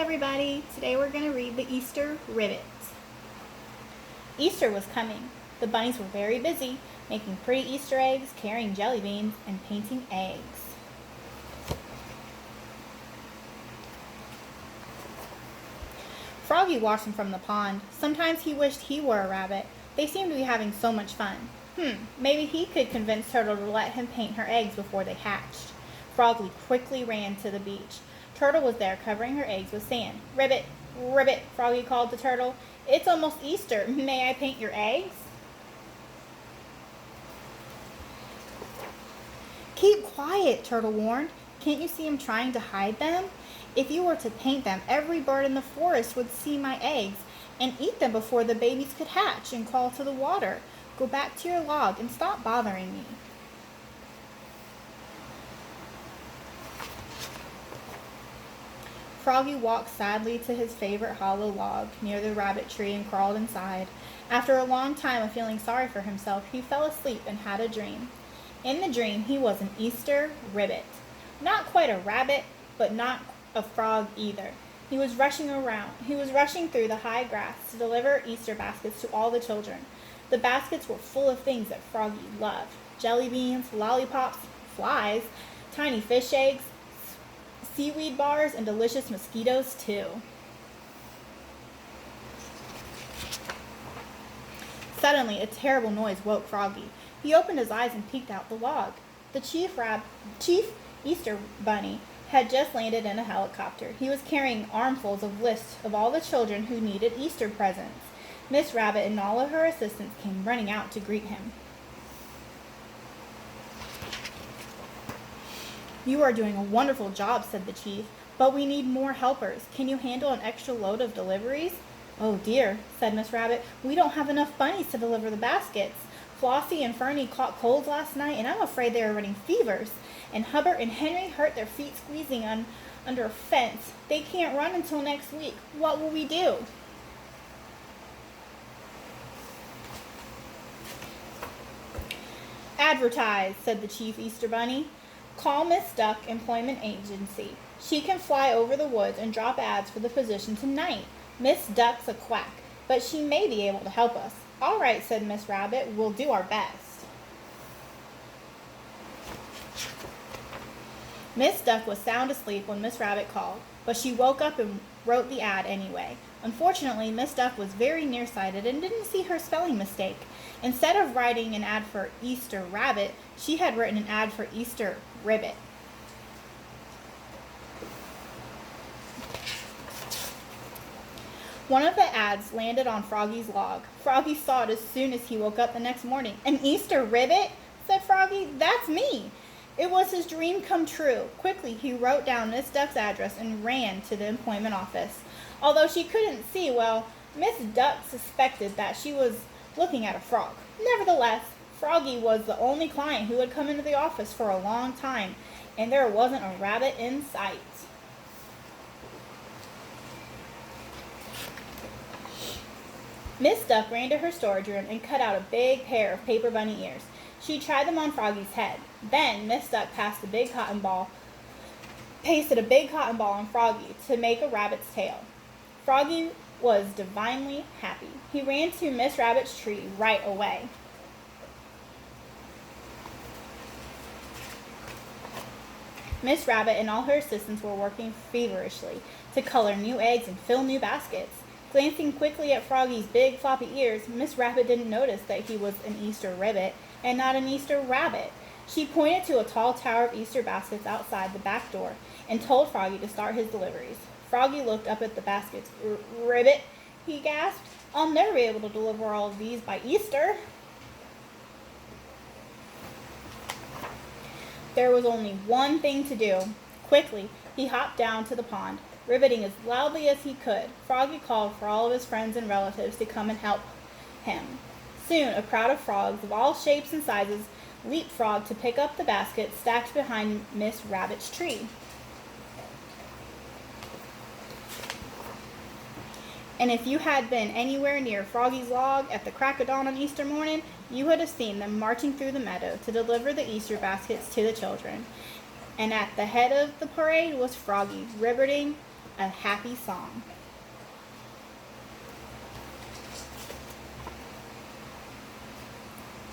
everybody! Today we're going to read the Easter Ribbit. Easter was coming. The bunnies were very busy, making pretty Easter eggs, carrying jelly beans, and painting eggs. Froggy watched them from the pond. Sometimes he wished he were a rabbit. They seemed to be having so much fun. Maybe he could convince Turtle to let him paint her eggs before they hatched. Froggy quickly ran to the beach. Turtle was there, covering her eggs with sand. "Ribbit, Ribbit," Froggy called to Turtle. "It's almost Easter. May I paint your eggs?" "Keep quiet," Turtle warned. "Can't you see I'm trying to hide them? If you were to paint them, every bird in the forest would see my eggs and eat them before the babies could hatch and crawl to the water. Go back to your log and stop bothering me." Froggy walked sadly to his favorite hollow log near the rabbit tree and crawled inside. After a long time of feeling sorry for himself, he fell asleep and had a dream. In the dream, he was an Easter Ribbit. Not quite a rabbit, but not a frog either. He was rushing through the high grass to deliver Easter baskets to all the children. The baskets were full of things that Froggy loved: jelly beans, lollipops, flies, tiny fish eggs, seaweed bars, and delicious mosquitoes too. Suddenly, a terrible noise woke Froggy. He opened his eyes and peeked out the log. The Chief Easter Bunny had just landed in a helicopter. He was carrying armfuls of lists of all the children who needed Easter presents. Miss Rabbit and all of her assistants came running out to greet him. "You are doing a wonderful job," said the chief, "but we need more helpers. Can you handle an extra load of deliveries?" "Oh dear," said Miss Rabbit, "we don't have enough bunnies to deliver the baskets. Flossie and Fernie caught colds last night, and I'm afraid they are running fevers. And Hubbard and Henry hurt their feet squeezing under a fence. They can't run until next week. What will we do?" "Advertise," said the Chief Easter Bunny. "Call Miss Duck Employment Agency. She can fly over the woods and drop ads for the position tonight. Miss Duck's a quack, but she may be able to help us." "All right," said Miss Rabbit. "We'll do our best." Miss Duck was sound asleep when Miss Rabbit called, but she woke up and wrote the ad anyway. Unfortunately, Miss Duck was very nearsighted and didn't see her spelling mistake. Instead of writing an ad for Easter Rabbit, she had written an ad for Easter Ribbit. One of the ads landed on Froggy's log. Froggy saw it as soon as he woke up the next morning. "An Easter Ribbit?" said Froggy. "That's me." It was his dream come true. Quickly, he wrote down Miss Duck's address and ran to the employment office. Although she couldn't see well, Miss Duck suspected that she was looking at a frog. Nevertheless, Froggy was the only client who had come into the office for a long time, and there wasn't a rabbit in sight. Miss Duck ran to her storage room and cut out a big pair of paper bunny ears. She tried them on Froggy's head. Then Miss Duck pasted a big cotton ball on Froggy to make a rabbit's tail. Froggy was divinely happy. He ran to Miss Rabbit's tree right away. Miss Rabbit and all her assistants were working feverishly to color new eggs and fill new baskets. Glancing quickly at Froggy's big floppy ears, Miss Rabbit didn't notice that he was an Easter Ribbit and not an Easter Rabbit. She pointed to a tall tower of Easter baskets outside the back door and told Froggy to start his deliveries. Froggy looked up at the baskets. "Ribbit," he gasped. "I'll never be able to deliver all of these by Easter." There was only one thing to do. Quickly, he hopped down to the pond. Ribbiting as loudly as he could, Froggy called for all of his friends and relatives to come and help him. Soon, a crowd of frogs of all shapes and sizes leapfrogged to pick up the baskets stacked behind Miss Rabbit's tree. And if you had been anywhere near Froggy's log at the crack of dawn on Easter morning, you would have seen them marching through the meadow to deliver the Easter baskets to the children. And at the head of the parade was Froggy, ribbiting a happy song.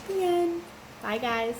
The end. Bye, guys.